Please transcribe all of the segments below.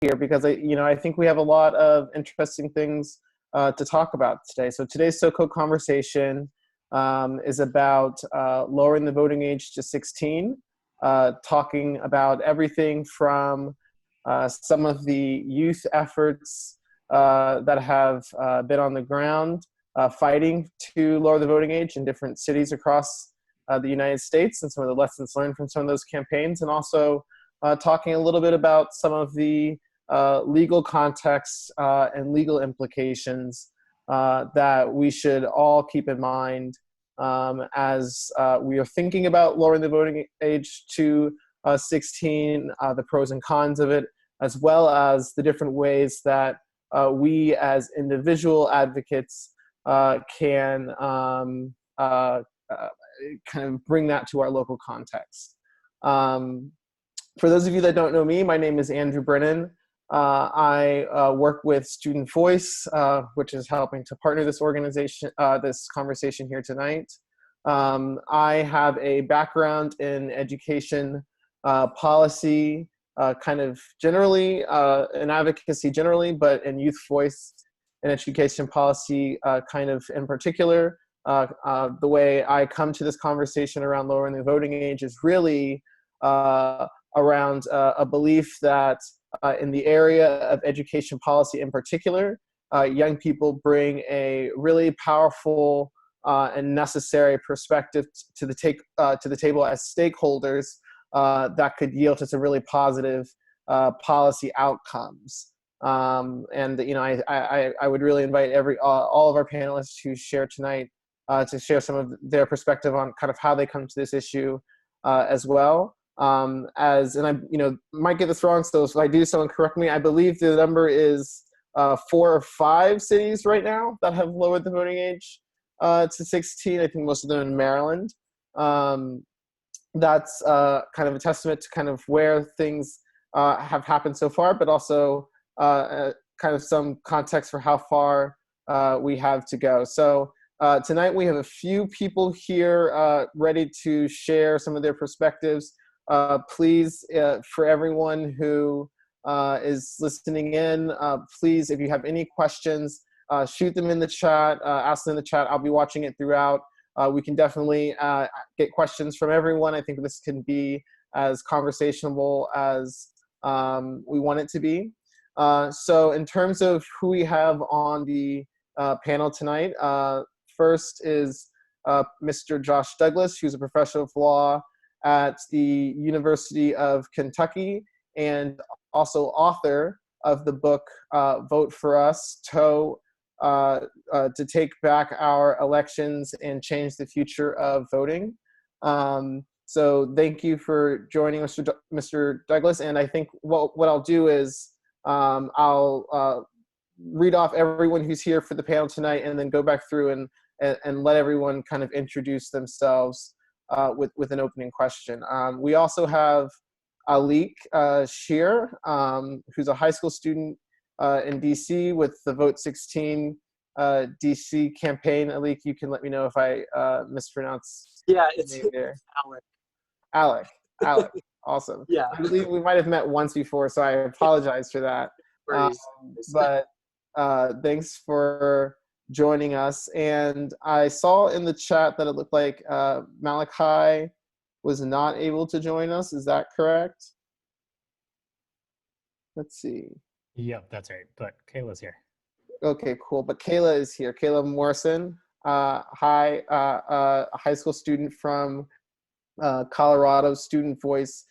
here because I think we have a lot of interesting things to talk about today. So today's so-called conversation is about lowering the voting age to 16, talking about everything from some of the youth efforts that have been on the ground fighting to lower the voting age in different cities across the United States, and some of the lessons learned from some of those campaigns, and also talking a little bit about some of the legal contexts and legal implications that we should all keep in mind as we are thinking about lowering the voting age to 16, the pros and cons of it, as well as the different ways that we as individual advocates can kind of bring that to our local context. For those of you that don't know me, my name is Andrew Brennen. I work with Student Voice, which is helping to partner this organization, this conversation here tonight. I have a background in education policy, kind of generally, in advocacy generally, but in youth voice and education policy kind of in particular. The way I come to this conversation around lowering the voting age is really around a belief that in the area of education policy in particular, young people bring a really powerful and necessary perspective to the table as stakeholders that could yield to some really positive policy outcomes. And I would really invite all of our panelists who share tonight to share some of their perspective on kind of how they come to this issue as well. And I might get this wrong, so if I do so, and correct me, I believe the number is 4 or 5 cities right now that have lowered the voting age to 16. I think most of them in Maryland. That's kind of a testament to kind of where things have happened so far, but also kind of some context for how far we have to go. So tonight we have a few people here ready to share some of their perspectives. Please, for everyone who is listening in, please, if you have any questions, shoot them in the chat, ask them in the chat. I'll be watching it throughout. We can definitely get questions from everyone. I think this can be as conversational as we want it to be. So in terms of who we have on the panel tonight, first is Mr. Josh Douglas, who's a professor of law at the University of Kentucky and also author of the book Vote for Us, to take back our elections and change the future of voting. So thank you for joining Mr. Douglas. And I think what I'll do is I'll read off everyone who's here for the panel tonight and then go back through and let everyone kind of introduce themselves with an opening question. We also have Alik Schier, who's a high school student in DC with the Vote16 DC campaign. Alik, you can let me know if I mispronounce. Yeah, it's Alik. Alik. Awesome. Yeah. I believe we might have met once before, so I apologize for that. But thanks for joining us. And I saw in the chat that it looked like Malachi was not able to join us. Is that correct? Let's see. Yep, that's right. But Kayla's here. Okay, cool. But Kayla is here. Kayla Morrison, a high school student from Colorado, Student Voice,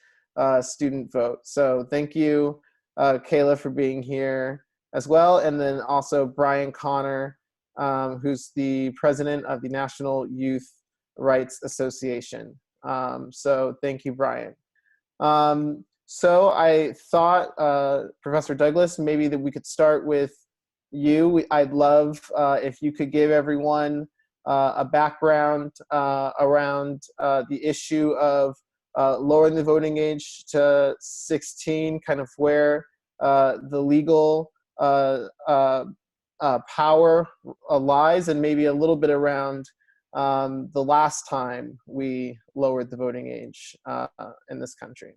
Student Vote. So thank you, Kayla, for being here as well. And then also Brian Connor, who's the president of the National Youth Rights Association. So thank you, Brian. So I thought, Professor Douglas, maybe that we could start with you. I'd love if you could give everyone a background around the issue of lowering the voting age to 16, kind of where the legal power lies, and maybe a little bit around the last time we lowered the voting age in this country.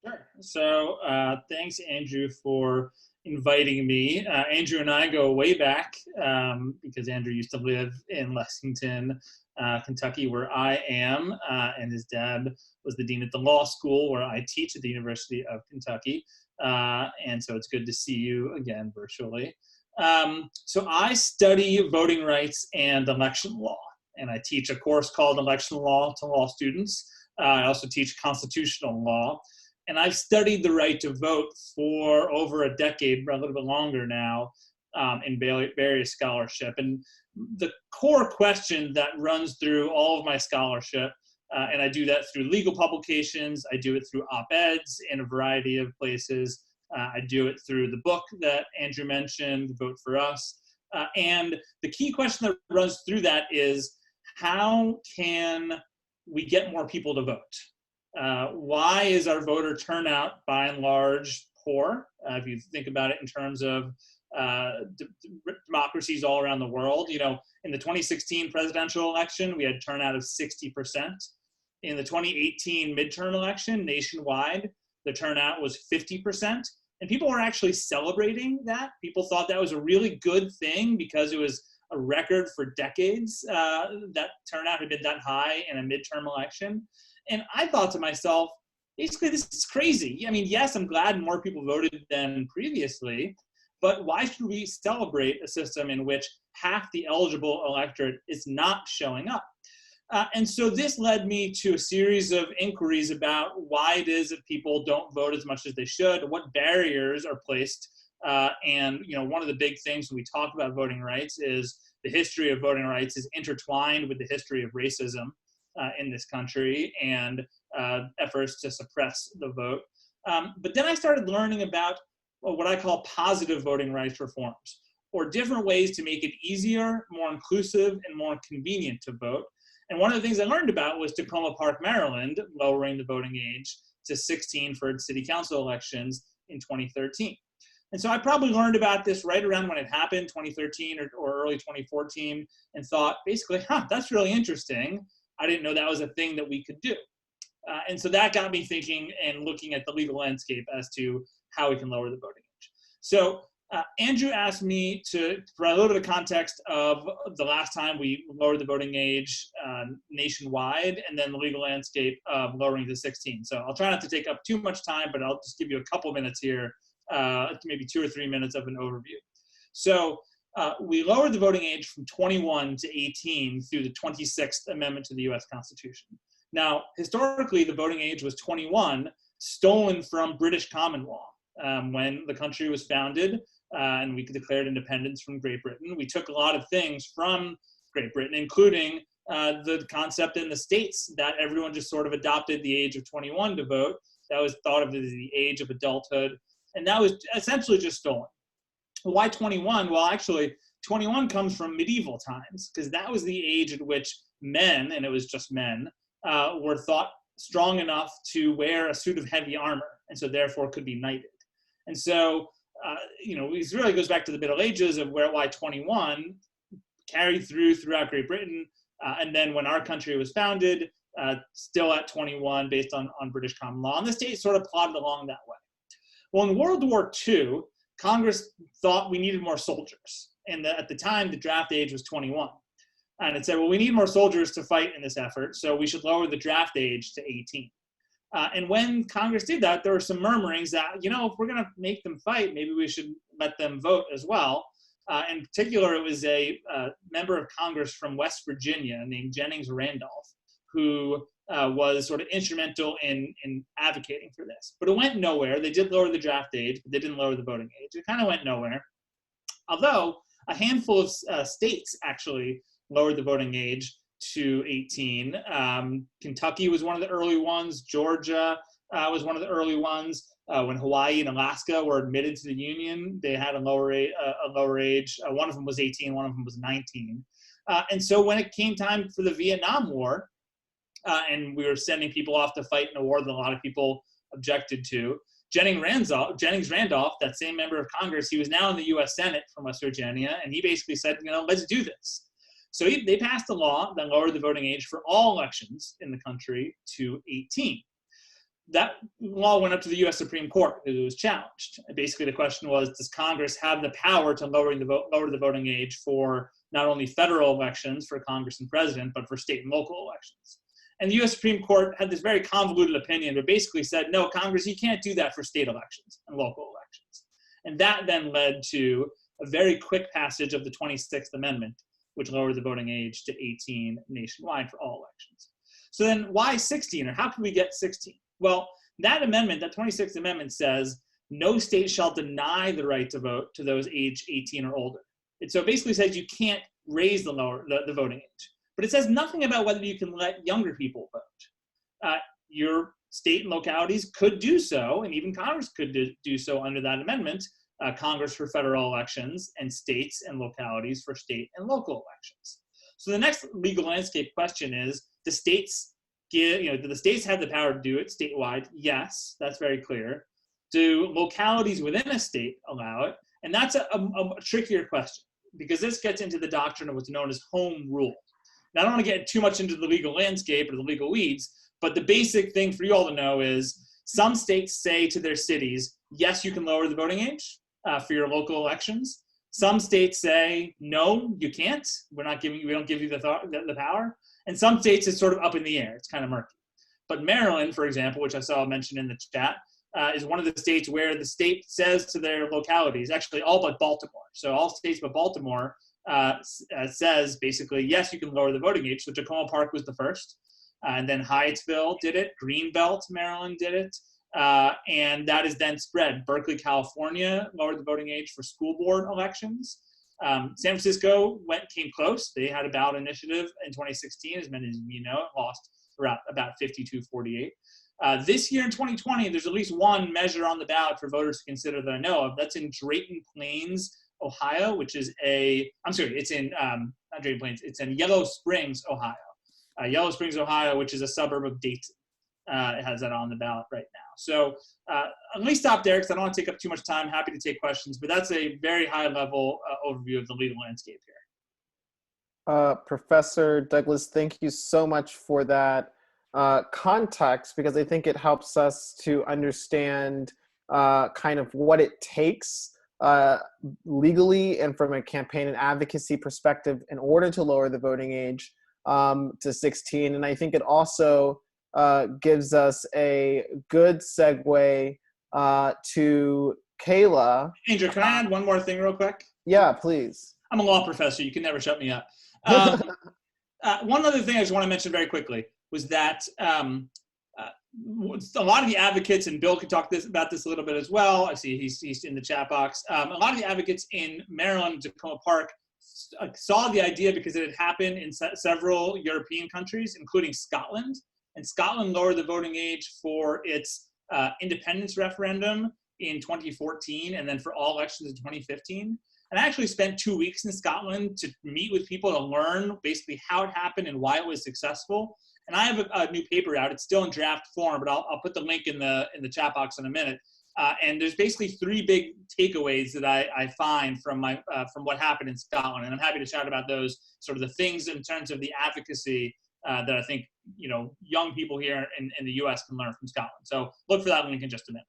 Sure. So thanks, Andrew, for inviting me. Andrew and I go way back because Andrew used to live in Lexington, Kentucky, where I am, and his dad was the dean at the law school where I teach at the University of Kentucky. And so it's good to see you again virtually. So I study voting rights and election law, and I teach a course called Election Law to law students. I also teach constitutional law. And I've studied the right to vote for over a decade, a little bit longer now, in various scholarship. And the core question that runs through all of my scholarship, and I do that through legal publications, I do it through op-eds in a variety of places, I do it through the book that Andrew mentioned, Vote for Us. And the key question that runs through that is, how can we get more people to vote? Why is our voter turnout by and large poor? If you think about it in terms of democracies all around the world, you know, in the 2016 presidential election, we had turnout of 60%. In the 2018 midterm election nationwide, the turnout was 50%. And people were actually celebrating that. People thought that was a really good thing because it was a record for decades. That turnout had been that high in a midterm election. And I thought to myself, basically, this is crazy. I mean, yes, I'm glad more people voted than previously, but why should we celebrate a system in which half the eligible electorate is not showing up? And so this led me to a series of inquiries about why it is that people don't vote as much as they should, what barriers are placed. And you know, one of the big things when we talk about voting rights is the history of voting rights is intertwined with the history of racism in this country and efforts to suppress the vote. But then I started learning about what I call positive voting rights reforms, or different ways to make it easier, more inclusive, and more convenient to vote. And one of the things I learned about was Tacoma Park, Maryland, lowering the voting age to 16 for city council elections in 2013. And so I probably learned about this right around when it happened, 2013 or early 2014, and thought basically, that's really interesting. I didn't know that was a thing that we could do. And so that got me thinking and looking at the legal landscape as to how we can lower the voting age. So Andrew asked me to provide a little bit of context of the last time we lowered the voting age nationwide, and then the legal landscape of lowering to 16. So I'll try not to take up too much time, but I'll just give you a couple minutes here, maybe 2 or 3 minutes of an overview. So we lowered the voting age from 21 to 18 through the 26th Amendment to the US Constitution. Now, historically, the voting age was 21, stolen from British common law. When the country was founded and we declared independence from Great Britain, we took a lot of things from Great Britain, including the concept in the States that everyone just sort of adopted the age of 21 to vote. That was thought of as the age of adulthood, and that was essentially just stolen. Why 21? Well, actually, 21 comes from medieval times, because that was the age at which men, and it was just men, were thought strong enough to wear a suit of heavy armor, and so therefore could be knighted. And so, you know, this really goes back to the Middle Ages of why 21 carried throughout Great Britain, and then when our country was founded, still at 21 based on British common law, and the state sort of plodded along that way. Well, in World War II, Congress thought we needed more soldiers, and at the time, the draft age was 21. And it said, well, we need more soldiers to fight in this effort, so we should lower the draft age to 18. And when Congress did that, there were some murmurings that, you know, if we're going to make them fight, maybe we should let them vote as well. In particular, it was a member of Congress from West Virginia named Jennings Randolph, who was sort of instrumental in advocating for this. But it went nowhere. They did lower the draft age, but they didn't lower the voting age. It kind of went nowhere. Although a handful of states actually lowered the voting age to 18. Kentucky was one of the early ones. Georgia was one of the early ones. When Hawaii and Alaska were admitted to the Union, they had a lower age. One of them was 18, one of them was 19. And so when it came time for the Vietnam War, and we were sending people off to fight in a war that a lot of people objected to, Jennings Randolph, that same member of Congress, he was now in the U.S. Senate from West Virginia, and he basically said, you know, let's do this. So they passed a law that lowered the voting age for all elections in the country to 18. that law went up to the U.S. Supreme Court. It was challenged. And basically, the question was, does Congress have the power to lower the voting age for not only federal elections for Congress and president, but for state and local elections? And the U.S. Supreme Court had this very convoluted opinion, but basically said, no, Congress, you can't do that for state elections and local elections. And that then led to a very quick passage of the 26th Amendment, which lowered the voting age to 18 nationwide for all elections. So then why 16, or how can we get 16? Well, that amendment, that 26th Amendment, says no state shall deny the right to vote to those age 18 or older. It so basically says you can't raise the voting age. But it says nothing about whether you can let younger people vote. Your state and localities could do so, and even Congress could do so under that amendment, Congress for federal elections and states and localities for state and local elections. So the next legal landscape question is, do the states have the power to do it statewide? Yes, that's very clear. Do localities within a state allow it? And that's a trickier question, because this gets into the doctrine of what's known as home rule. Now, I don't want to get too much into the legal landscape or the legal weeds, but the basic thing for you all to know is some states say to their cities, yes, you can lower the voting age for your local elections. Some states say, no, you can't. We don't give you the power. And some states it's sort of up in the air. It's kind of murky. But Maryland, for example, which I saw mentioned in the chat, is one of the states where the state says to their localities, actually all but Baltimore. So all states but Baltimore says basically, yes, you can lower the voting age. So Tacoma Park was the first. And then Hyattsville did it. Greenbelt, Maryland did it. And that is then spread. Berkeley, California lowered the voting age for school board elections. San Francisco came close. They had a ballot initiative in 2016, as many of you know, lost about 52-48. This year in 2020, there's at least one measure on the ballot for voters to consider that I know of. That's in Drayton Plains, Ohio, which is it's in, not Drayton Plains, it's in Yellow Springs, Ohio. Yellow Springs, Ohio, which is a suburb of Dayton. It has that on the ballot right now. So let me stop there because I don't want to take up too much time. Happy to take questions, but that's a very high level overview of the legal landscape here. Professor Douglas, thank you so much for that context, because I think it helps us to understand kind of what it takes legally and from a campaign and advocacy perspective in order to lower the voting age to 16. And I think it also gives us a good segue to Kayla. Andrew, can I add one more thing real quick? Yeah, please. I'm a law professor. You can never shut me up. One other thing I just want to mention very quickly was that a lot of the advocates, and Bill could talk about this a little bit as well. I see he's in the chat box. A lot of the advocates in Maryland, Tacoma Park, saw the idea because it had happened in several European countries, including Scotland. And Scotland lowered the voting age for its independence referendum in 2014, and then for all elections in 2015. And I actually spent 2 weeks in Scotland to meet with people to learn basically how it happened and why it was successful. And I have a new paper out. It's still in draft form, but I'll put the link in the chat box in a minute. And there's basically three big takeaways that I find from what happened in Scotland. And I'm happy to chat about those, sort of the things in terms of the advocacy that I think young people here in the U.S. can learn from Scotland. So look for that link in just a minute.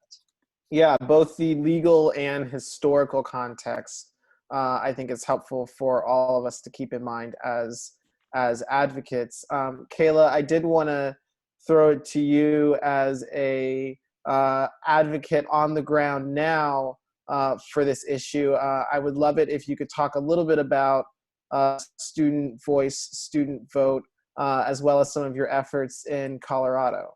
Yeah, both the legal and historical context, I think is helpful for all of us to keep in mind as advocates. Kayla, I did want to throw it to you as a advocate on the ground now for this issue. I would love it if you could talk a little bit about student voice, student vote, as well as some of your efforts in Colorado.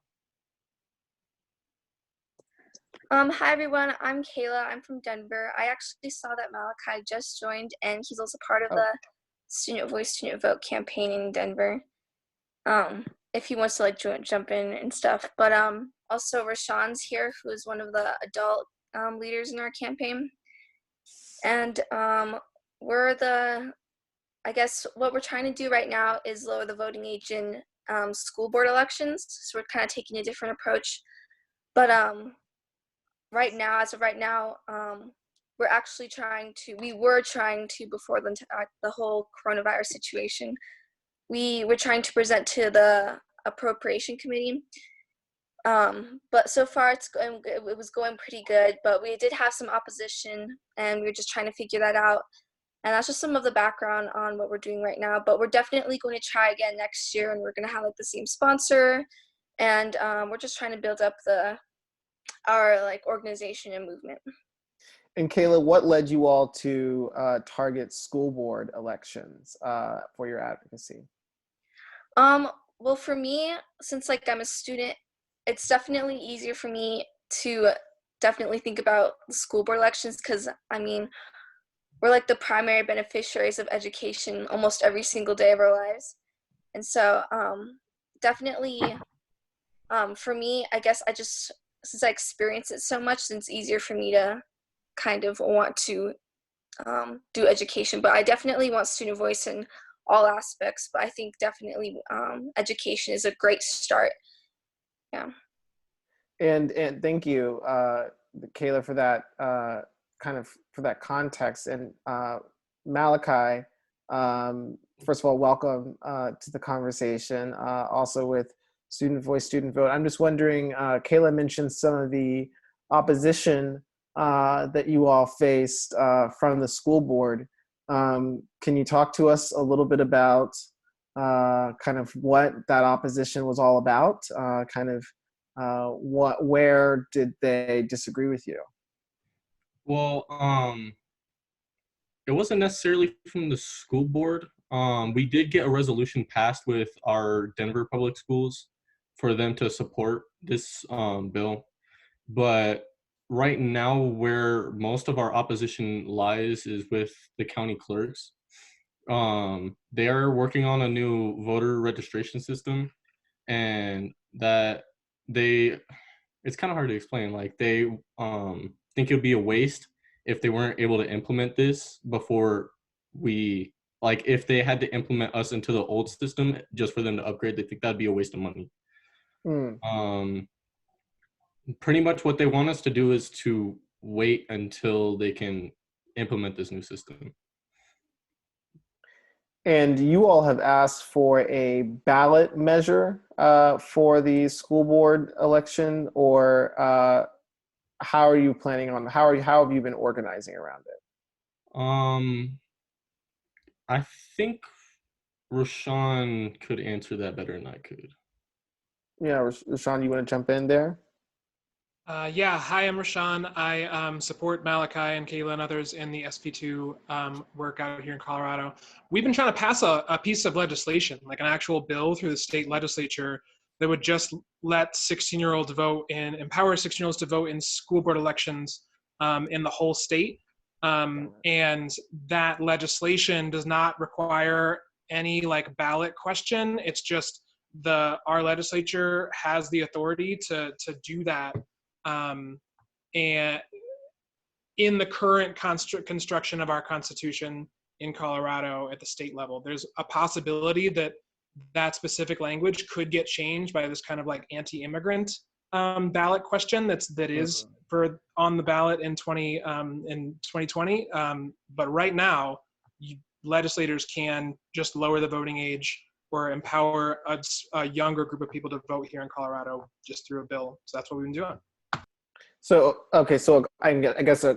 Hi everyone, I'm Kayla. I'm from Denver. I actually saw that Malachi just joined, and he's also part of the Student Voice, Student Vote campaign in Denver. If he wants to jump in and stuff. But also Rashawn's here, who is one of the adult leaders in our campaign. And I guess what we're trying to do right now is lower the voting age in school board elections. So we're kind of taking a different approach. But as of right now, we were trying to, before the whole coronavirus situation, we were trying to present to the appropriation committee But so far it was going pretty good, but we did have some opposition and we were just trying to figure that out. And that's just some of the background on what we're doing right now, but we're definitely going to try again next year, and we're going to have like the same sponsor, and we're just trying to build up our like organization and movement. And Kayla, what led you all to target school board elections for your advocacy? Well, for me, since like I'm a student, it's definitely easier for me to definitely think about the school board elections, because I mean, we're like the primary beneficiaries of education almost every single day of our lives. And so definitely for me, I guess since I experience it so much, it's easier for me to kind of want to do education. But I definitely want student voice in all aspects, but I think definitely education is a great start. Yeah. And thank you, Kayla, for that for that context. And Malachi, first of all, welcome to the conversation. Also with Student Voice, Student Vote. I'm just wondering, Kayla mentioned some of the opposition that you all faced from the school board. Can you talk to us a little bit about kind of what that opposition was all about? Where did they disagree with you? Well, it wasn't necessarily from the school board. We did get a resolution passed with our Denver public schools for them to support this bill. But right now, where most of our opposition lies is with the county clerks. They are working on a new voter registration system, and that it's kind of hard to explain. Like they think it would be a waste if they weren't able to implement this before if they had to implement us into the old system just for them to upgrade, they think that'd be a waste of money. Pretty much what they want us to do is to wait until they can implement this new system. And you all have asked for a ballot measure for the school board election, or how are you planning on, how have you been organizing around it? I think Rashawn could answer that better than I could. Yeah, Rashawn, you want to jump in there? Yeah, hi, I'm Rashawn. I support Malachi and Kayla and others in the SP2 work out here in Colorado. We've been trying to pass a piece of legislation, like an actual bill through the state legislature that would just let 16-year-olds vote and empower 16-year-olds to vote in school board elections in the whole state. And that legislation does not require any like ballot question. It's just our legislature has the authority to do that. And in the current construction of our Constitution in Colorado at the state level, there's a possibility that that specific language could get changed by this kind of like anti-immigrant ballot question that is for on the ballot in 2020. But right now, legislators can just lower the voting age or empower a younger group of people to vote here in Colorado just through a bill. So that's what we've been doing. So, okay, so I guess a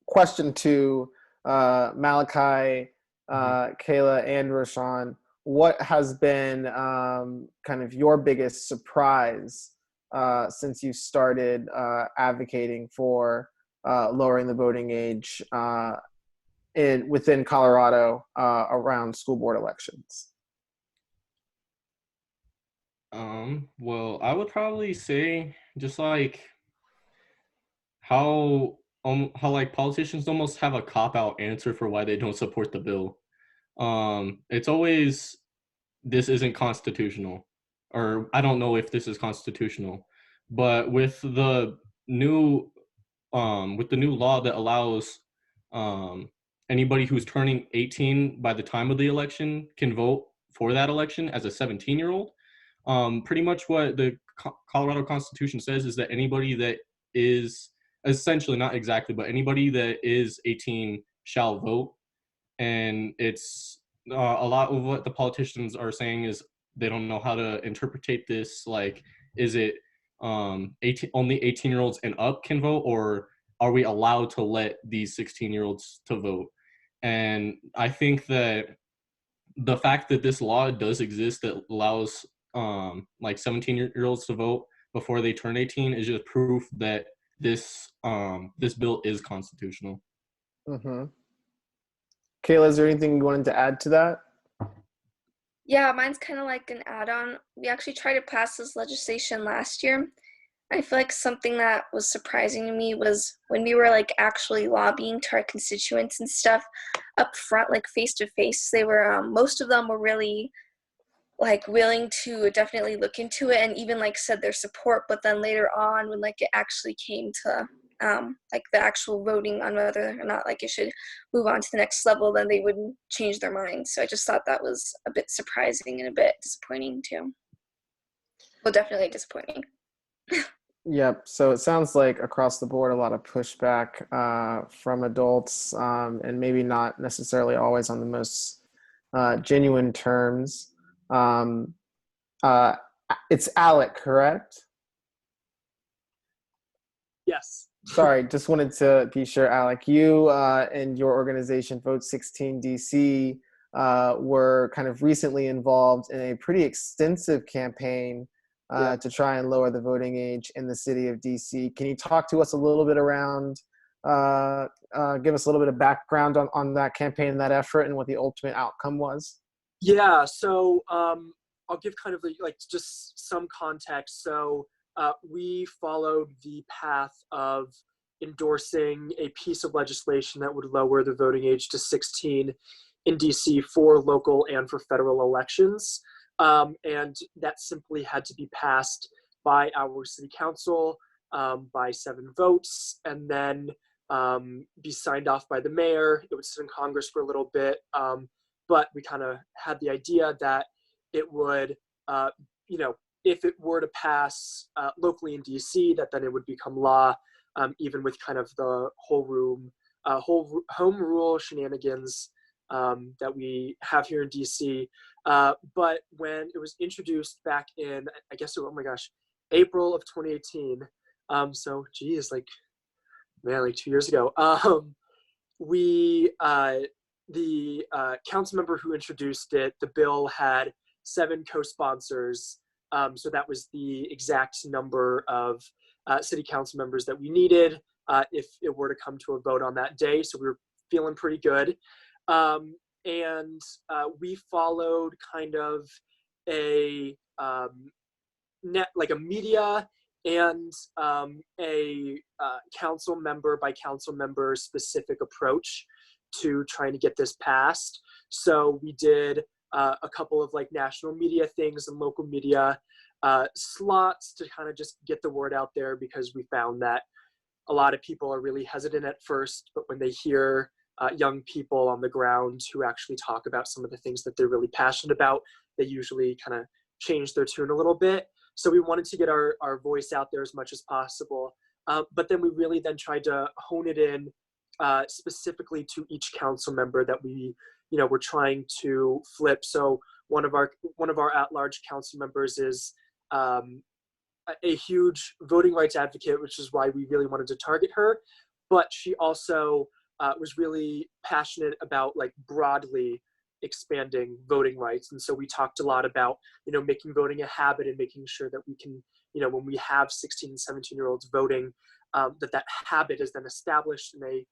question to Malachi, Kayla, and Rashawn. What has been kind of your biggest surprise since you started advocating for lowering the voting age within Colorado around school board elections? Well, I would probably say just like how like politicians almost have a cop-out answer for why they don't support the bill. It's always, this isn't constitutional, or I don't know if this is constitutional. But with the new law that allows anybody who's turning 18 by the time of the election can vote for that election as a 17-year-old, pretty much what the Colorado Constitution says is that anybody that is essentially, not exactly, but anybody that is 18 shall vote. And it's a lot of what the politicians are saying is they don't know how to interpret this. Like, is it only 18-year-olds and up can vote, or are we allowed to let these 16-year-olds to vote? And I think that the fact that this law does exist that allows like 17-year-olds to vote before they turn 18 is just proof that this bill is constitutional. Mm-hmm. Kayla, is there anything you wanted to add to that? Yeah, mine's kind of like an add-on. We actually tried to pass this legislation last year. I feel like something that was surprising to me was when we were like actually lobbying to our constituents and stuff up front, like face to face, they were, most of them were really like willing to definitely look into it and even like said their support. But then later on when like it actually came to like the actual voting on whether or not like it should move on to the next level, then they wouldn't change their mind. So I just thought that was a bit surprising and a bit disappointing too. Well, definitely disappointing. Yep. So it sounds like across the board, a lot of pushback from adults, and maybe not necessarily always on the most genuine terms. It's Alik, correct? Yes. Sorry, just wanted to be sure, Alik. You and your organization, Vote16 DC, were kind of recently involved in a pretty extensive campaign to try and lower the voting age in the city of DC. Can you talk to us a little bit around, give us a little bit of background on that campaign and that effort and what the ultimate outcome was? Yeah, so I'll give kind of like just some context. So we followed the path of endorsing a piece of legislation that would lower the voting age to 16 in DC for local and for federal elections. And that simply had to be passed by our city council by 7 votes, and then be signed off by the mayor. It would sit in Congress for a little bit, but we kind of had the idea that it would, if it were to pass locally in DC, that then it would become law, even with kind of the whole home rule shenanigans that we have here in DC. But when it was introduced back in, I guess, oh my gosh, April of 2018. So geez, like 2 years ago. The council member who introduced it, the bill had 7 co-sponsors. So that was the exact number of city council members that we needed if it were to come to a vote on that day. So we were feeling pretty good. And we followed kind of a media and a council member by council member specific approach to trying to get this passed. So we did a couple of like national media things and local media slots to kind of just get the word out there, because we found that a lot of people are really hesitant at first, but when they hear young people on the ground who actually talk about some of the things that they're really passionate about, they usually kind of change their tune a little bit. So we wanted to get our voice out there as much as possible. But then we really then tried to hone it in specifically to each council member that we, were trying to flip. So one of our at-large council members is a huge voting rights advocate, which is why we really wanted to target her. But she also was really passionate about like broadly expanding voting rights. And so we talked a lot about, making voting a habit and making sure that we can, when we have 16 and 17-year-olds voting, that habit is then established in a,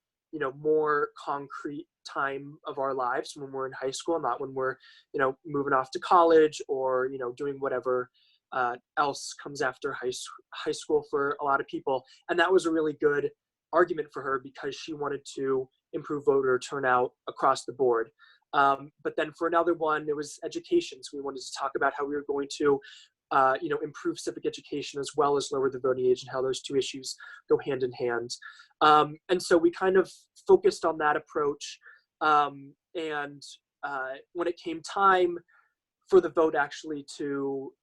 more concrete time of our lives when we're in high school, not when we're, moving off to college or, doing whatever else comes after high school for a lot of people. And that was a really good argument for her, because she wanted to improve voter turnout across the board. But then for another one, it was education. So we wanted to talk about how we were going to, improve civic education as well as lower the voting age, and how those two issues go hand in hand. And so we kind of focused on that approach. And when it came time for the vote actually to,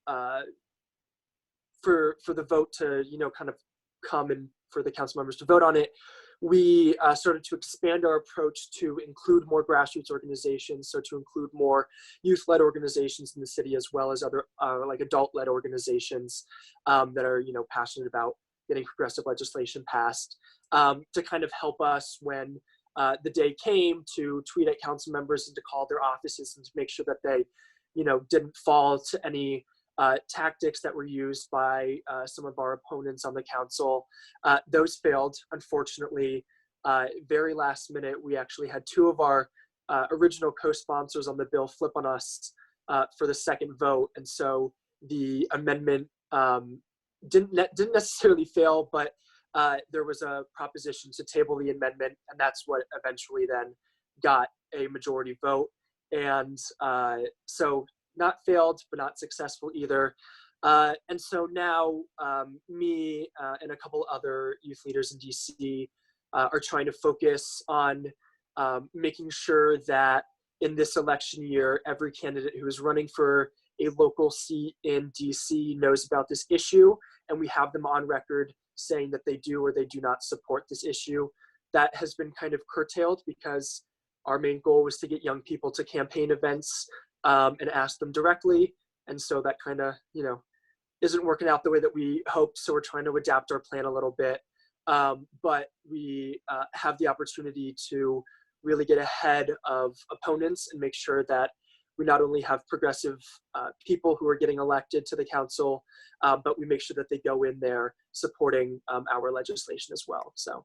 for the vote to, kind of come and for the council members to vote on it, we started to expand our approach to include more grassroots organizations, so to include more youth-led organizations in the city, as well as other like adult-led organizations that are, passionate about getting progressive legislation passed, to kind of help us when the day came to tweet at council members and to call their offices and to make sure that they, didn't fall to any tactics that were used by some of our opponents on the council. Those failed, unfortunately. Very last minute, we actually had two of our original co-sponsors on the bill flip on us for the second vote, and so the amendment didn't necessarily fail, but there was a proposition to table the amendment, and that's what eventually then got a majority vote. And so not failed, but not successful either. And so now me and a couple other youth leaders in DC are trying to focus on making sure that in this election year, every candidate who is running for a local seat in DC knows about this issue, and we have them on record saying that they do or they do not support this issue. That has been kind of curtailed because our main goal was to get young people to campaign events and ask them directly. And so that kind of, isn't working out the way that we hoped. So we're trying to adapt our plan a little bit. But we have the opportunity to really get ahead of opponents and make sure that we not only have progressive people who are getting elected to the council, but we make sure that they go in there supporting our legislation as well. So,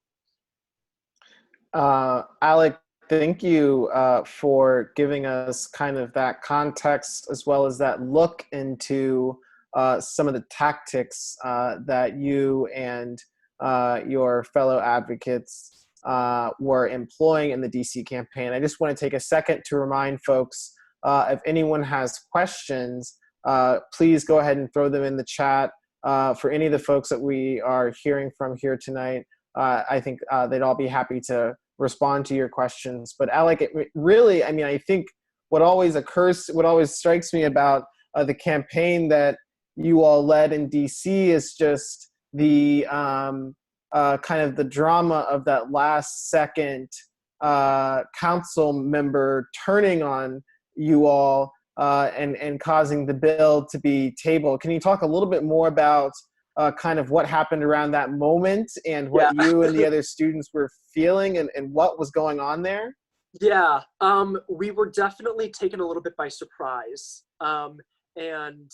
Alik, thank you for giving us kind of that context as well as that look into some of the tactics that you and your fellow advocates were employing in the DC campaign. I just want to take a second to remind folks, if anyone has questions, please go ahead and throw them in the chat. For any of the folks that we are hearing from here tonight, I think they'd all be happy to respond to your questions. But Alik, it really, I think what always strikes me about the campaign that you all led in DC is just the kind of the drama of that last second council member turning on you all and causing the bill to be tabled. Can you talk a little bit more about kind of what happened around that moment and what you and the other students were feeling and what was going on there? Yeah, we were definitely taken a little bit by surprise. And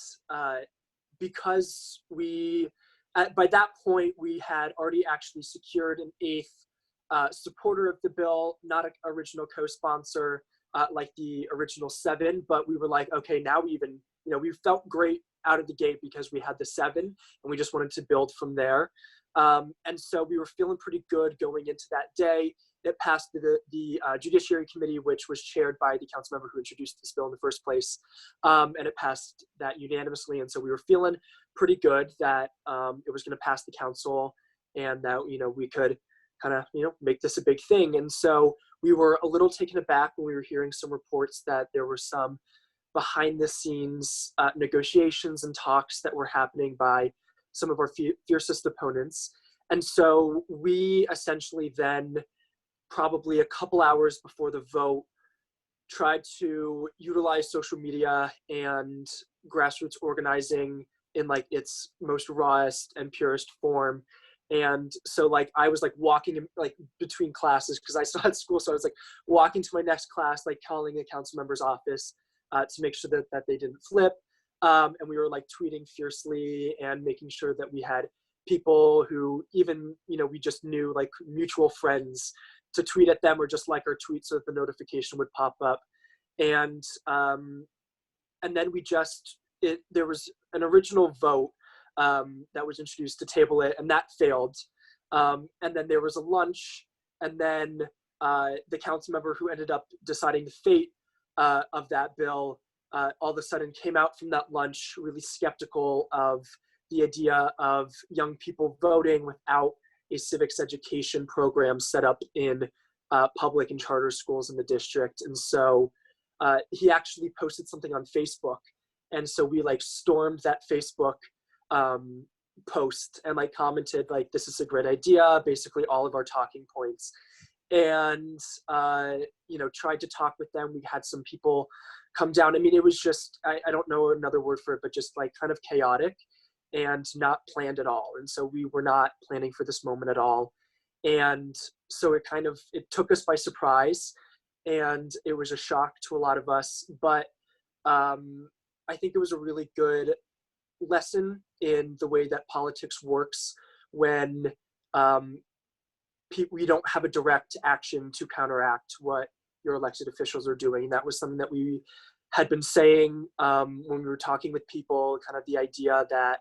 because by that point, we had already actually secured an 8th supporter of the bill, not an original co-sponsor like the original 7, but we were like, okay, now we even, we felt great out of the gate because we had the 7 and we just wanted to build from there. And so we were feeling pretty good going into that day. It passed the Judiciary Committee, which was chaired by the council member who introduced this bill in the first place. And it passed that unanimously. And so we were feeling pretty good that it was going to pass the council and that, we could kind of, make this a big thing. And so we were a little taken aback when we were hearing some reports that there were some behind the scenes negotiations and talks that were happening by some of our fiercest opponents. And so we essentially then, probably a couple hours before the vote, tried to utilize social media and grassroots organizing in like its most rawest and purest form. And so like I was like walking in, like between classes because I still had school, so I was like walking to my next class, like calling the council member's office to make sure that they didn't flip. And we were like tweeting fiercely and making sure that we had people who even, we just knew, like mutual friends, to tweet at them or just like our tweets so that the notification would pop up. And then we just, there was an original vote that was introduced to table it, and that failed. And then there was a lunch, and then the council member who ended up deciding the fate of that bill all of a sudden came out from that lunch really skeptical of the idea of young people voting without a civics education program set up in public and charter schools in the district. And so he actually posted something on Facebook. And so we like stormed that Facebook post and like commented like, this is a great idea, basically all of our talking points. And, you know, tried to talk with them. We had some people come down. I mean, it was just, I don't know another word for it, but just like kind of chaotic and not planned at all. And so we were not planning for this moment at all. And so it took us by surprise, and it was a shock to a lot of us. But I think it was a really good lesson in the way that politics works when we don't have a direct action to counteract what your elected officials are doing. That was something that we had been saying when we were talking with people, kind of the idea that,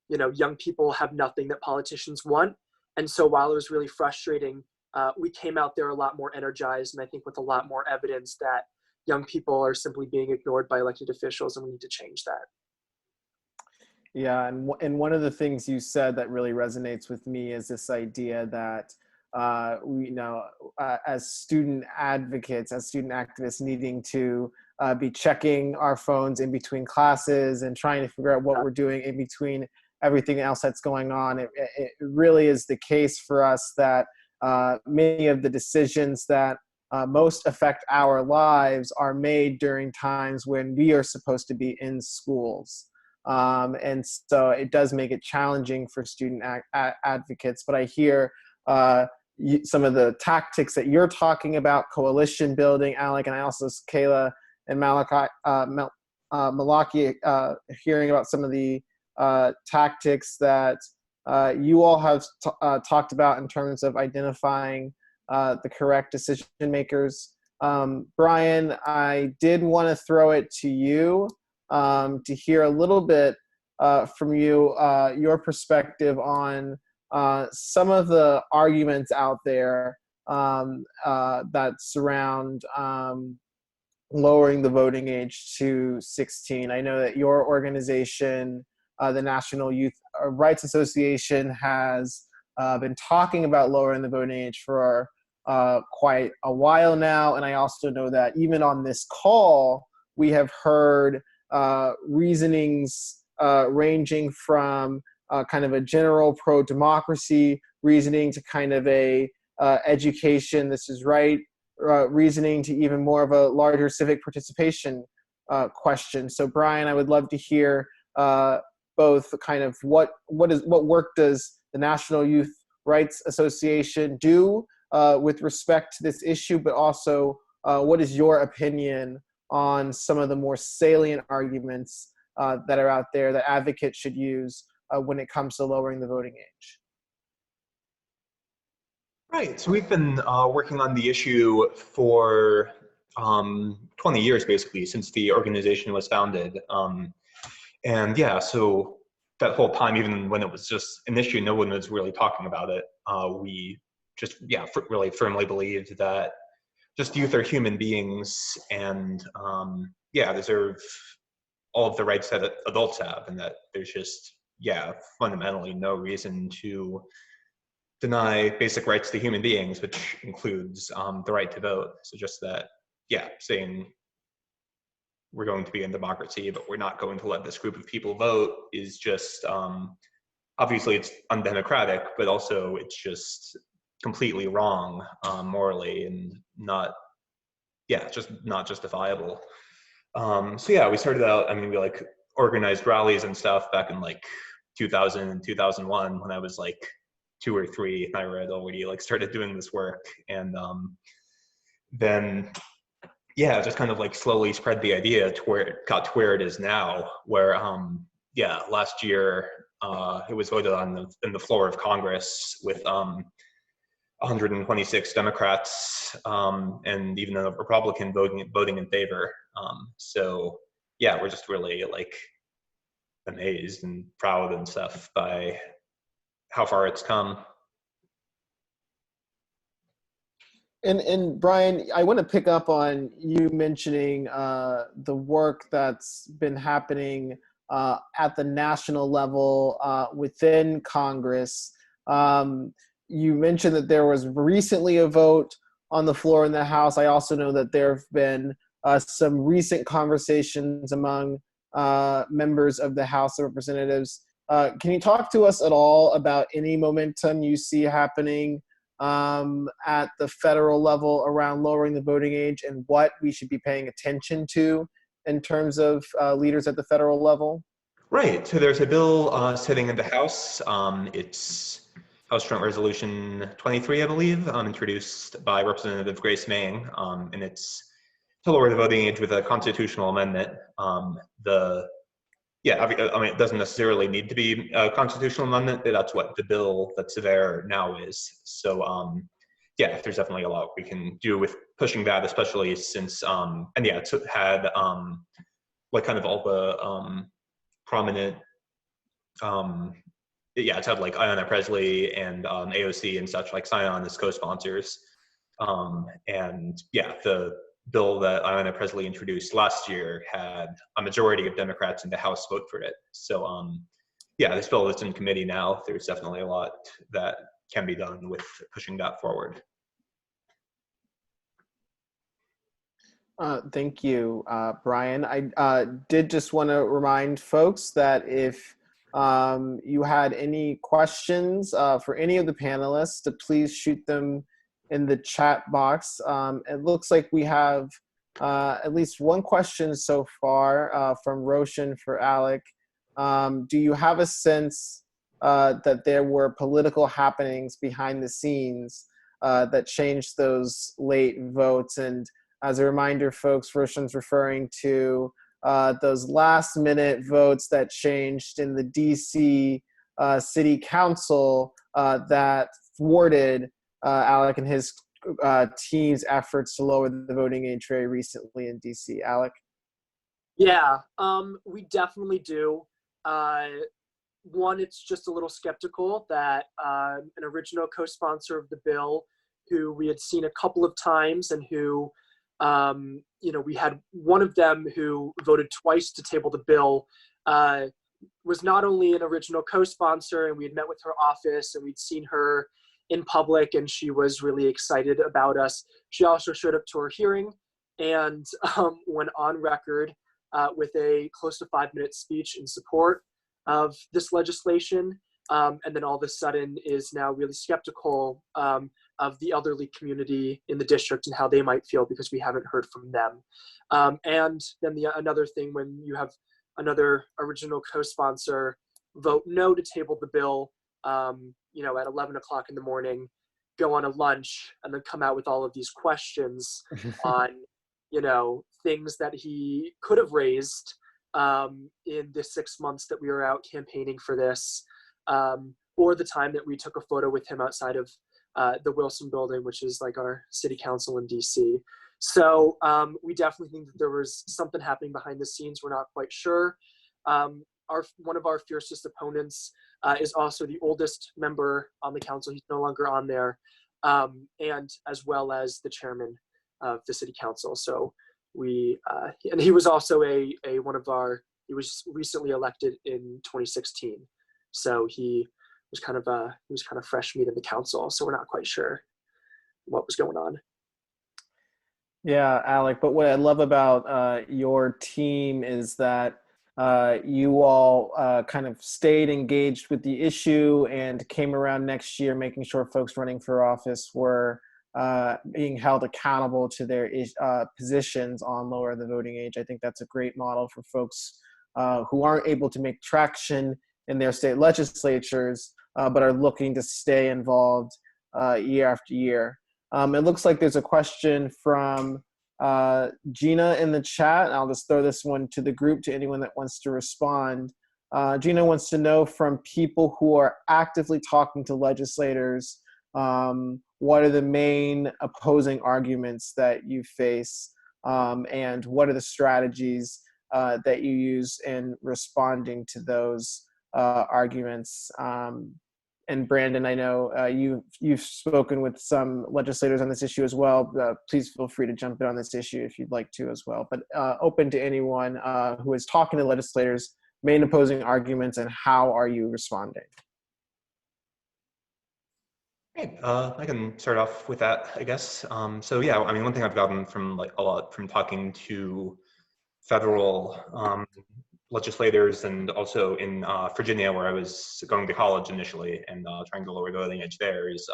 you know, young people have nothing that politicians want. And so while it was really frustrating, we came out there a lot more energized, and I think with a lot more evidence that young people are simply being ignored by elected officials, and we need to change that. Yeah, and one of the things you said that really resonates with me is this idea that we, you know, as student advocates, as student activists, needing to be checking our phones in between classes and trying to figure out what we're doing in between everything else that's going on. It really is the case for us that many of the decisions that most affect our lives are made during times when we are supposed to be in schools. And so it does make it challenging for student advocates. But I hear some of the tactics that you're talking about, coalition building, Alik, and I also, Kayla and Malachi, hearing about some of the tactics that you all have talked about in terms of identifying the correct decision makers. Brian, I did want to throw it to you to hear a little bit from you, your perspective on some of the arguments out there that surround lowering the voting age to 16. I know that your organization, the National Youth Rights Association, has been talking about lowering the voting age for quite a while now. And I also know that even on this call, we have heard reasonings ranging from kind of a general pro-democracy reasoning to kind of a education, this is right, reasoning to even more of a larger civic participation question. So Brian, I would love to hear both kind of what work does the National Youth Rights Association do with respect to this issue, but also what is your opinion on some of the more salient arguments that are out there that advocates should use when it comes to lowering the voting age? Right, so we've been working on the issue for 20 years, basically, since the organization was founded. And yeah, so that whole time, even when it was just an issue, no one was really talking about it. We just, really firmly believed that just youth are human beings and, deserve all of the rights that adults have, and that there's just, fundamentally no reason to deny basic rights to human beings, which includes the right to vote. So just that, saying we're going to be in democracy, but we're not going to let this group of people vote is just, obviously it's undemocratic, but also it's just completely wrong morally and not, just not justifiable. So we started out, we like organized rallies and stuff back in like 2000 and 2001 when I was like 2 or 3 and I had already like started doing this work. And then just kind of like slowly spread the idea to where it got to where it is now, where last year it was voted on in the floor of Congress with 126 Democrats and even a Republican voting in favor. So we're just really like amazed and proud and stuff by how far it's come. And Brian, I want to pick up on you mentioning the work that's been happening at the national level within Congress. You mentioned that there was recently a vote on the floor in the House. I also know that there have been some recent conversations among members of the House of Representatives Can you talk to us at all about any momentum you see happening at the federal level around lowering the voting age and what we should be paying attention to in terms of leaders at the federal level? Right. So there's a bill sitting in the House. It's House Joint Resolution 23, I believe, introduced by Representative Grace Meng, and it's to lower the voting age with a constitutional amendment. It doesn't necessarily need to be a constitutional amendment, but that's what the bill that's there now is. So, there's definitely a lot we can do with pushing that, especially since, it's had kind of all the prominent, it's had like Ayanna Pressley and AOC and such like sign on as co-sponsors. The bill that Ayanna Pressley introduced last year had a majority of Democrats in the House vote for it. So this bill is in committee now. There's definitely a lot that can be done with pushing that forward. Thank you, Brian. I did just want to remind folks that if you had any questions for any of the panelists, to please shoot them in the chat box. It looks like we have at least one question so far from Roshan for Alik. Do you have a sense that there were political happenings behind the scenes that changed those late votes? And as a reminder, folks, Roshan's referring to those last minute votes that changed in the DC City Council that thwarted Alik and his team's efforts to lower the voting age very recently in DC. Alik? Yeah, we definitely do. One, it's just a little skeptical that an original co-sponsor of the bill, who we had seen a couple of times and who, we had one of them who voted twice to table the bill, was not only an original co-sponsor, and we had met with her office and we'd seen her in public and she was really excited about us. She also showed up to our hearing and went on record with a close to 5-minute speech in support of this legislation, and then all of a sudden is now really skeptical of the elderly community in the district and how they might feel because we haven't heard from them. And then another thing, when you have another original co-sponsor vote no to table the bill, at 11 o'clock in the morning, go on a lunch, and then come out with all of these questions on, things that he could have raised in the 6 months that we were out campaigning for this, or the time that we took a photo with him outside of the Wilson building, which is like our city council in DC. So we definitely think that there was something happening behind the scenes. We're not quite sure. One of our fiercest opponents is also the oldest member on the council. He's no longer on there, and as well as the chairman of the city council. So and he was also he was recently elected in 2016. So he was kind of fresh meat in the council. So we're not quite sure what was going on. Yeah, Alik, but what I love about your team is that you all kind of stayed engaged with the issue and came around next year making sure folks running for office were being held accountable to their positions on lower the voting age. I think that's a great model for folks who aren't able to make traction in their state legislatures, but are looking to stay involved year after year. It looks like there's a question from Gina in the chat. I'll just throw this one to the group, to anyone that wants to respond. Gina wants to know from people who are actively talking to legislators, what are the main opposing arguments that you face, and what are the strategies that you use in responding to those arguments? And Brandon, I know you've spoken with some legislators on this issue as well. Please feel free to jump in on this issue if you'd like to as well. But open to anyone who is talking to legislators, main opposing arguments, and how are you responding? Hey, I can start off with that, I guess. So yeah, I mean, one thing I've gotten from a lot from talking to federal legislators, and also in Virginia, where I was going to college initially and trying to lower the voting age there, is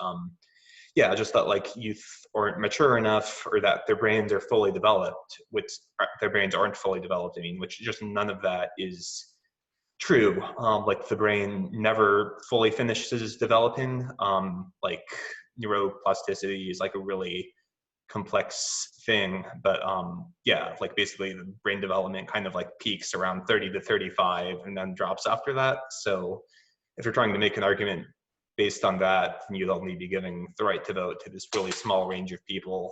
yeah, just that like youth aren't mature enough, or that their brains are fully developed, which their brains aren't fully developed. I mean, which just none of that is true. Like the brain never fully finishes developing. Like neuroplasticity is like a really complex thing, but yeah, like basically the brain development kind of like peaks around 30 to 35 and then drops after that. So if you're trying to make an argument based on that, then you'd only be giving the right to vote to this really small range of people.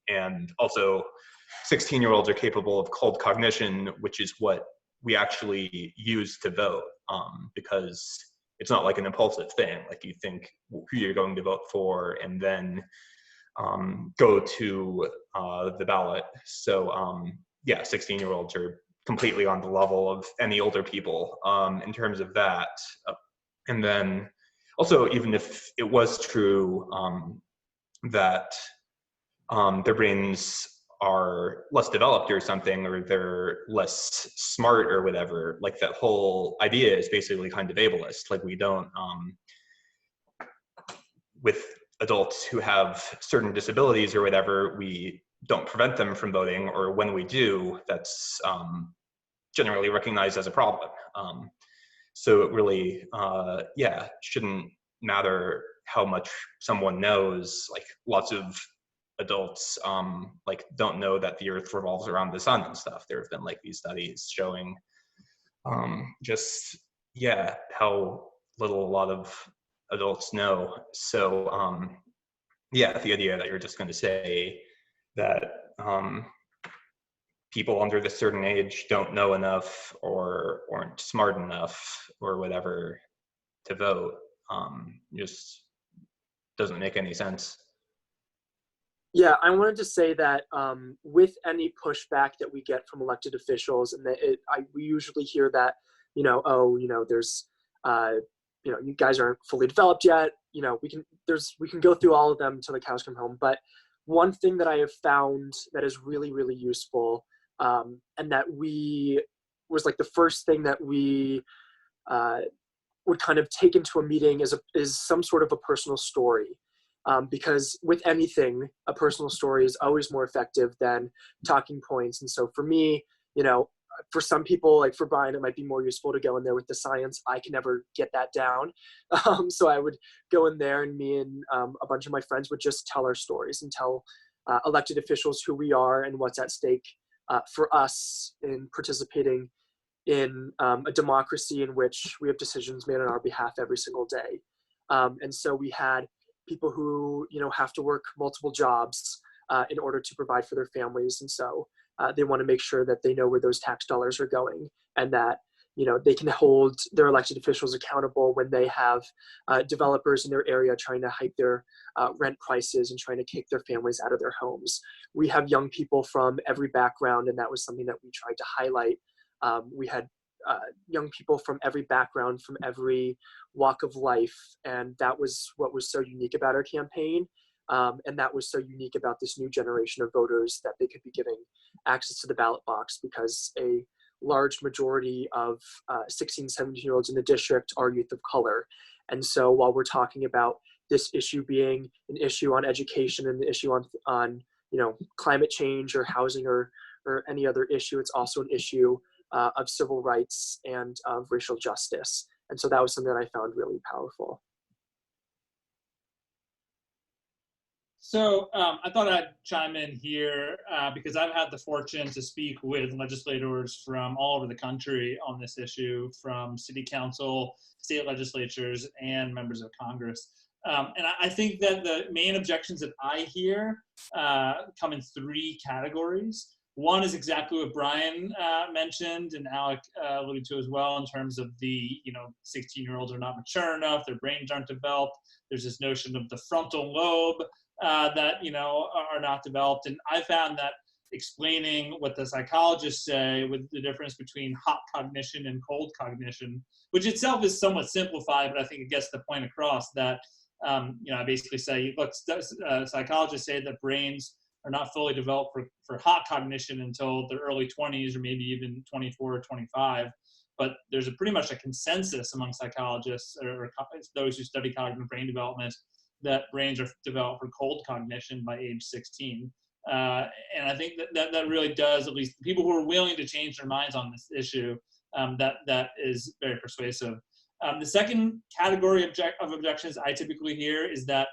And also 16-year-olds are capable of cold cognition, which is what we actually use to vote, because it's not like an impulsive thing. Like you think who you're going to vote for and then go to the ballot. So yeah, 16-year-olds are completely on the level of any older people in terms of that. And then also, even if it was true that their brains are less developed or something, or they're less smart or whatever, like that whole idea is basically kind of ableist. Like we don't, with adults who have certain disabilities or whatever, we don't prevent them from voting, or when we do, that's generally recognized as a problem. So it really, yeah, shouldn't matter how much someone knows. Like lots of adults like don't know that the earth revolves around the sun and stuff. There have been like these studies showing just, yeah, how little a lot of adults know. So yeah, the idea that you're just going to say that people under this certain age don't know enough or aren't smart enough or whatever to vote just doesn't make any sense. Yeah, I wanted to say that with any pushback that we get from elected officials, and that we usually hear that, you know, oh, you know, there's, you know, you guys aren't fully developed yet. You know, we can go through all of them until the cows come home. But one thing that I have found that is really, really useful, and that was like the first thing that we would kind of take into a meeting is some sort of a personal story. Because with anything, a personal story is always more effective than talking points. And so for me, you know, for some people, like for Brian, it might be more useful to go in there with the science. I can never get that down. So I would go in there, and me and a bunch of my friends would just tell our stories and tell elected officials who we are and what's at stake for us in participating in a democracy in which we have decisions made on our behalf every single day. And so we had people who, you know, have to work multiple jobs in order to provide for their families. And so they want to make sure that they know where those tax dollars are going, and that, you know, they can hold their elected officials accountable when they have developers in their area trying to hike their rent prices and trying to kick their families out of their homes. We have young people from every background, and that was something that we tried to highlight. We had young people from every background, from every walk of life, and that was what was so unique about our campaign. And that was so unique about this new generation of voters, that they could be giving access to the ballot box, because a large majority of 16, 17-year-olds in the district are youth of color. And so while we're talking about this issue being an issue on education and an issue on you know, climate change or housing or any other issue, it's also an issue of civil rights and of racial justice. And so that was something that I found really powerful. So I thought I'd chime in here because I've had the fortune to speak with legislators from all over the country on this issue, from city council, state legislatures, and members of Congress. And I think that the main objections that I hear come in three categories. One is exactly what Brian mentioned and Alik alluded to as well, in terms of the, 16-year-olds are not mature enough, their brains aren't developed. There's this notion of the frontal lobe that, are not developed. And I found that explaining what the psychologists say with the difference between hot cognition and cold cognition, which itself is somewhat simplified, but I think it gets the point across that, I basically say, look, psychologists say that brains are not fully developed for hot cognition until their early 20s or maybe even 24 or 25. But there's pretty much a consensus among psychologists or those who study cognitive brain development that brains are developed for cold cognition by age 16. And I think that really does, at least people who are willing to change their minds on this issue, that is very persuasive. The second category of objections I typically hear is that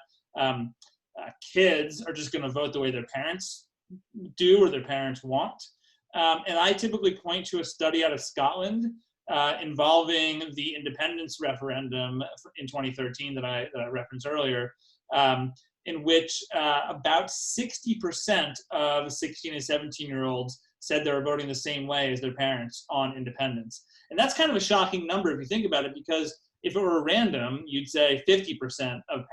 kids are just going to vote the way their parents do or their parents want. And I typically point to a study out of Scotland involving the independence referendum in 2013 that I referenced earlier, in which about 60% of 16 and 17-year-olds said they were voting the same way as their parents on independence. And that's kind of a shocking number if you think about it, because if it were random, you'd say 50% of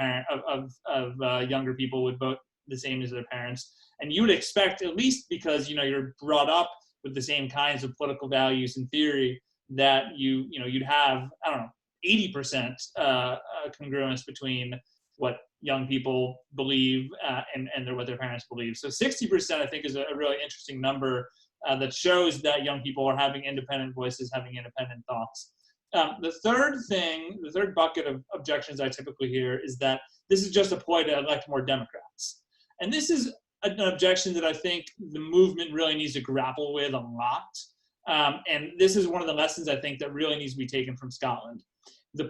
younger people would vote the same as their parents. And you would expect, at least because you're brought up with the same kinds of political values in theory, that you'd have, I don't know, 80% congruence between what young people believe and what their parents believe. So 60%, I think, is a really interesting number that shows that young people are having independent voices, having independent thoughts. The third bucket of objections I typically hear is that this is just a ploy to elect more Democrats. And this is an objection that I think the movement really needs to grapple with a lot. And this is one of the lessons I think that really needs to be taken from Scotland. The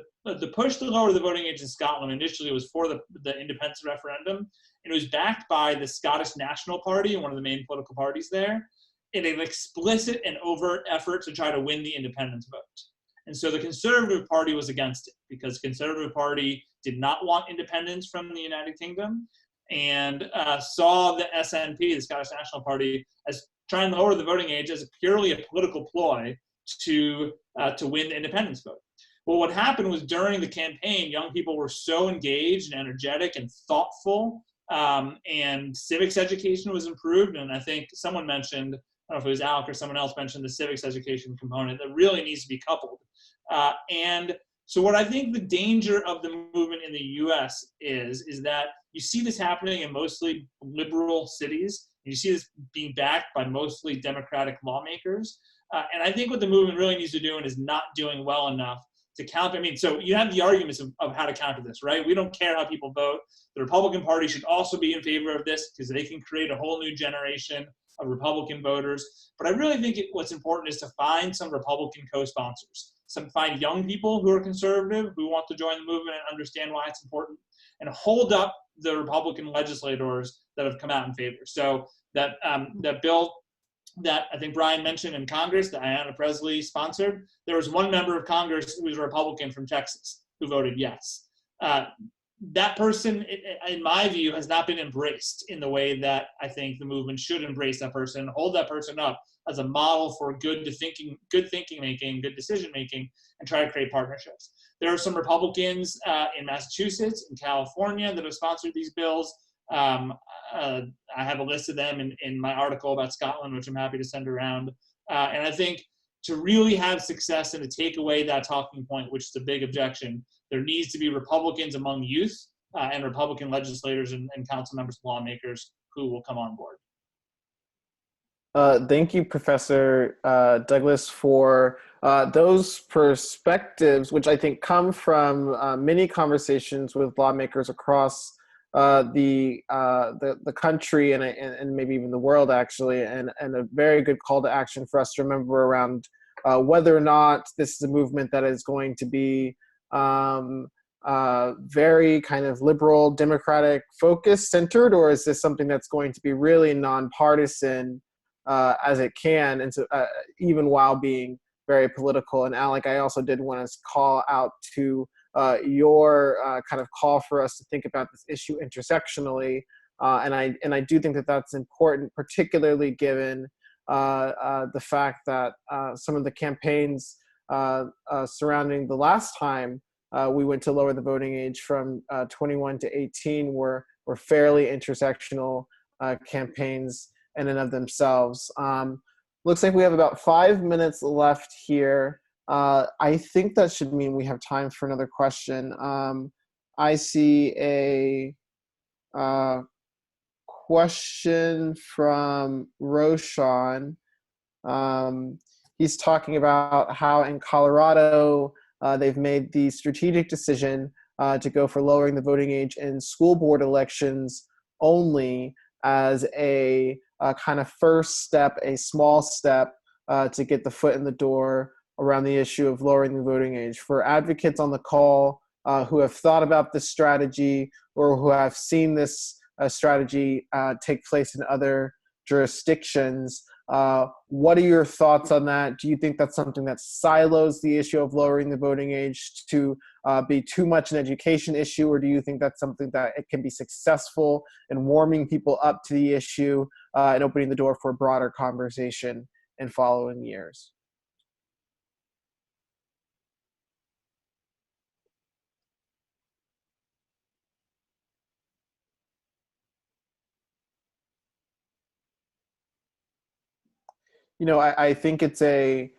push to lower the voting age in Scotland initially was for the independence referendum, and it was backed by the Scottish National Party, one of the main political parties there, in an explicit and overt effort to try to win the independence vote. And so the Conservative Party was against it, because the Conservative Party did not want independence from the United Kingdom, and saw the SNP, the Scottish National Party, as trying to lower the voting age as purely a political ploy to win the independence vote. Well, what happened was during the campaign, young people were so engaged and energetic and thoughtful, and civics education was improved. And I think someone mentioned, I don't know if it was Alik or someone else mentioned the civics education component that really needs to be coupled. And so what I think the danger of the movement in the US is that you see this happening in mostly liberal cities. You see this being backed by mostly Democratic lawmakers. And I think what the movement really needs to do and is not doing well enough to counter. I mean, so you have the arguments of how to counter this, right? We don't care how people vote. The Republican Party should also be in favor of this because they can create a whole new generation of Republican voters. But I really think what's important is to find some Republican co-sponsors, find young people who are conservative, who want to join the movement and understand why it's important, and hold up the Republican legislators that have come out in favor. So that bill that I think Brian mentioned in Congress that Ayanna Pressley sponsored, there was one member of Congress who was a Republican from Texas who voted yes. That person, in my view, has not been embraced in the way that I think the movement should embrace that person, hold that person up as a model for good thinking making, good decision making, and try to create partnerships. There are some Republicans in Massachusetts and California that have sponsored these bills. I have a list of them in my article about Scotland, which I'm happy to send around. And I think to really have success and to take away that talking point, which is a big objection, there needs to be Republicans among youth and Republican legislators and council members, lawmakers who will come on board. Thank you, Professor Douglas, for those perspectives, which I think come from many conversations with lawmakers across the country and maybe even the world, actually, and a very good call to action for us to remember around whether or not this is a movement that is going to be very kind of liberal, democratic focus centered, or is this something that's going to be really nonpartisan as it can, and so, even while being very political. And Alik, I also did want to call out to your kind of call for us to think about this issue intersectionally, and I do think that that's important, particularly given the fact that some of the campaigns surrounding the last time we went to lower the voting age from 21 to 18 were fairly intersectional campaigns in and of themselves. Looks like we have about 5 minutes left here. I think that should mean we have time for another question. I see a question from Roshan. He's talking about how in Colorado they've made the strategic decision to go for lowering the voting age in school board elections only as a kind of first step, a small step to get the foot in the door around the issue of lowering the voting age. For advocates on the call who have thought about this strategy or who have seen this strategy take place in other jurisdictions, what are your thoughts on that? Do you think that's something that silos the issue of lowering the voting age to be too much an education issue, or do you think that's something that it can be successful in warming people up to the issue and opening the door for a broader conversation in following years? You know, I think it's a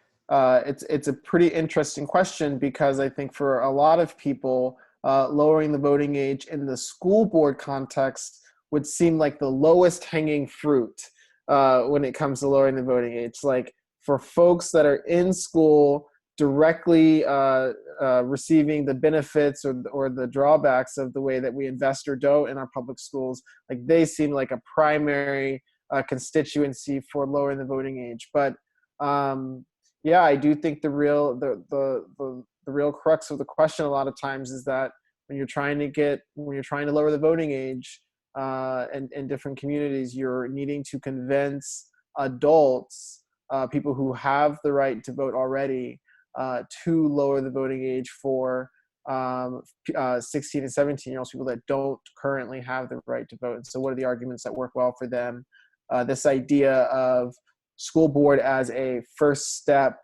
pretty interesting question, because I think for a lot of people, lowering the voting age in the school board context would seem like the lowest hanging fruit when it comes to lowering the voting age. Like for folks that are in school directly receiving the benefits or the drawbacks of the way that we invest or don't in our public schools, like they seem like a primary constituency for lowering the voting age. But yeah, I do think the real crux of the question a lot of times is that when you're trying to lower the voting age in different communities, you're needing to convince adults, people who have the right to vote already, to lower the voting age for 16 and 17-year-olds, people that don't currently have the right to vote. And so what are the arguments that work well for them? This idea of school board as a first step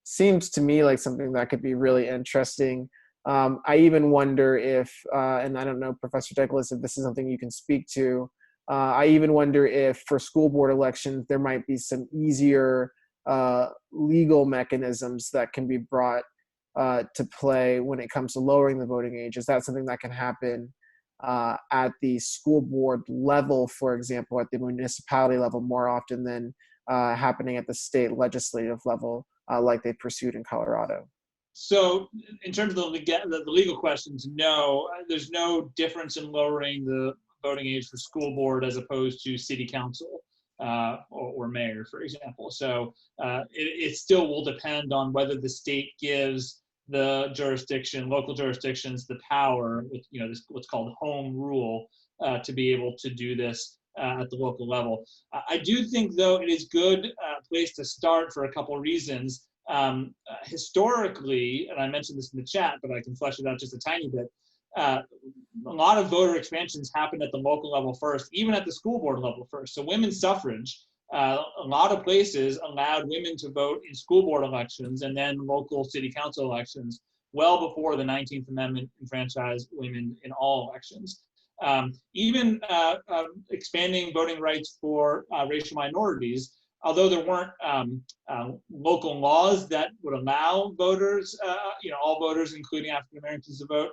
seems to me like something that could be really interesting. I even wonder if, and I don't know, Professor Douglas, if this is something you can speak to, I even wonder if for school board elections, there might be some easier legal mechanisms that can be brought to play when it comes to lowering the voting age. Is that something that can happen at the school board level, for example, at the municipality level more often than happening at the state legislative level, like they pursued in Colorado? So in terms of the legal questions, no, there's no difference in lowering the voting age for school board as opposed to city council or mayor, for example. So it still will depend on whether the state gives the local jurisdictions, the power, with this what's called home rule, to be able to do this at the local level. I do think, though, it is good place to start for a couple of reasons. Historically, and I mentioned this in the chat, but I can flesh it out just a tiny bit. A lot of voter expansions happened at the local level first, even at the school board level first. So women's suffrage, a lot of places allowed women to vote in school board elections and then local city council elections well before the 19th Amendment enfranchised women in all elections. Even expanding voting rights for racial minorities, although there weren't local laws that would allow voters, all voters, including African Americans, to vote,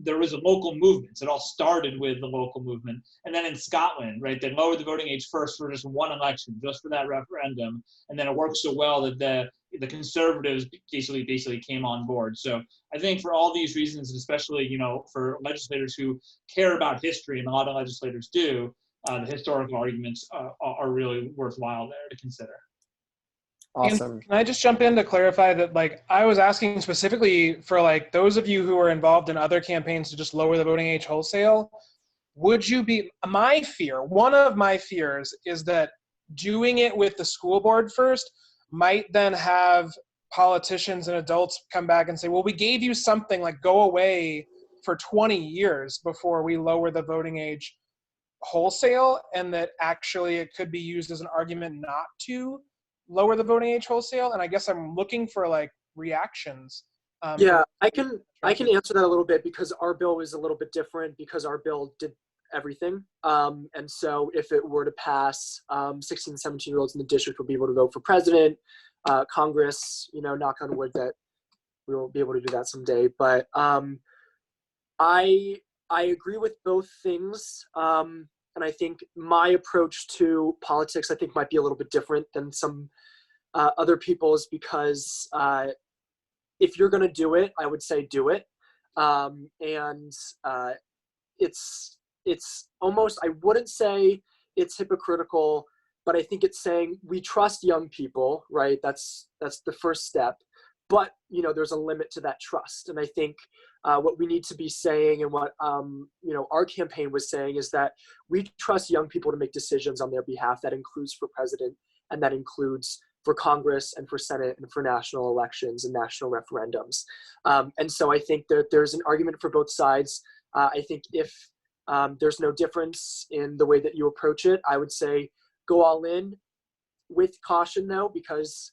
there was a local movement. It all started with the local movement. And then in Scotland, right, they lowered the voting age first for just one election, just for that referendum. And then it worked so well that the conservatives basically came on board. So I think for all these reasons, especially, for legislators who care about history, and a lot of legislators do, the historical arguments are really worthwhile there to consider. Awesome. And can I just jump in to clarify that, I was asking specifically for, those of you who are involved in other campaigns to just lower the voting age wholesale, would you be, one of my fears is that doing it with the school board first might then have politicians and adults come back and say, well, we gave you something, go away for 20 years before we lower the voting age wholesale, and that actually it could be used as an argument not to lower the voting age wholesale. And I guess I'm looking for reactions. Yeah, I can answer that a little bit, because our bill is a little bit different, because our bill did everything. And so if it were to pass, 16 and 17-year-olds in the district would be able to vote for president, Congress, knock on wood that we will be able to do that someday. But I agree with both things. and I think my approach to politics, I think, might be a little bit different than some other people's, because if you're going to do it, I would say do it. And it's almost, I wouldn't say it's hypocritical, but I think it's saying we trust young people, right? That's the first step. But, you know, there's a limit to that trust. And I think what we need to be saying, and what, you know, our campaign was saying, is that we trust young people to make decisions on their behalf. That includes for president, and that includes for Congress and for Senate and for national elections and national referendums. And so I think that there's an argument for both sides. I think if there's no difference in the way that you approach it, I would say go all in, with caution though, because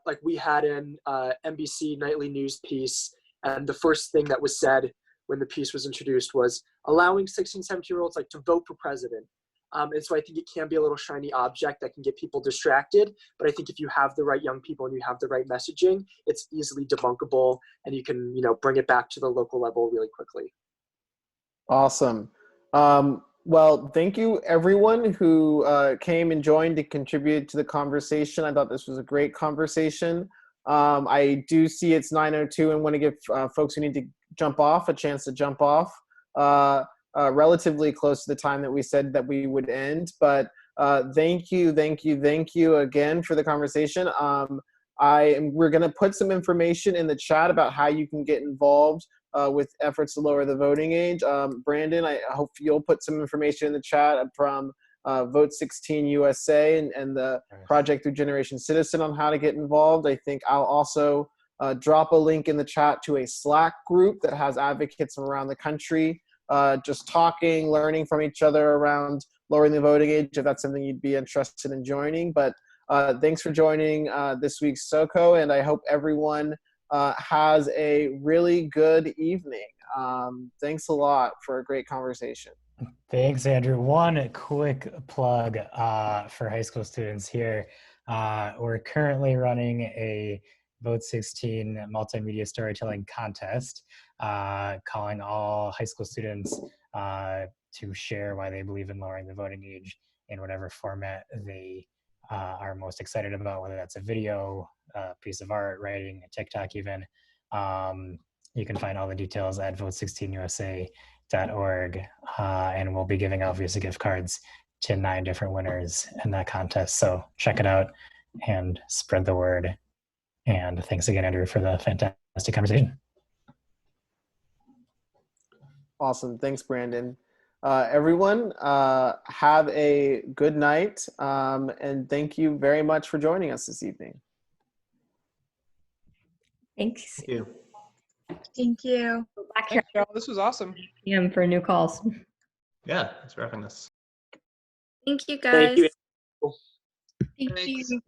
like we had an NBC nightly news piece, and the first thing that was said when the piece was introduced was allowing 16, 17-year-olds like to vote for president. And so I think it can be a little shiny object that can get people distracted. But I think if you have the right young people and you have the right messaging, it's easily debunkable, and you can, you know, bring it back to the local level really quickly. Awesome. Well, thank you everyone who came and joined to contribute to the conversation. I thought this was a great conversation. I do see it's 9:02 and want to give folks who need to jump off a chance to jump off relatively close to the time that we said that we would end. But thank you again for the conversation. We're going to put some information in the chat about how you can get involved with efforts to lower the voting age. Brandon, I hope you'll put some information in the chat from Vote16 USA and the Project Through Generation Citizen on how to get involved. I think I'll also drop a link in the chat to a Slack group that has advocates from around the country just talking, learning from each other around lowering the voting age, if that's something you'd be interested in joining. But thanks for joining this week's SoCo, and I hope everyone has a really good evening. Thanks a lot for a great conversation. Thanks, Andrew. One quick plug for high school students here. We're currently running a Vote16 multimedia storytelling contest, calling all high school students to share why they believe in lowering the voting age in whatever format they are most excited about, whether that's a video, a piece of art, writing, a TikTok even. You can find all the details at vote16usa.org, and we'll be giving obviously gift cards to 9 different winners in that contest. So check it out and spread the word. And thanks again, Andrew, for the fantastic conversation. Awesome. Thanks, Brandon. Everyone, have a good night, and thank you very much for joining us this evening. Thanks. Thank you. Thank you. Thanks, y'all. This was awesome. For new calls. Yeah, thanks for having us. Thank you, guys. Thank you. Thank you.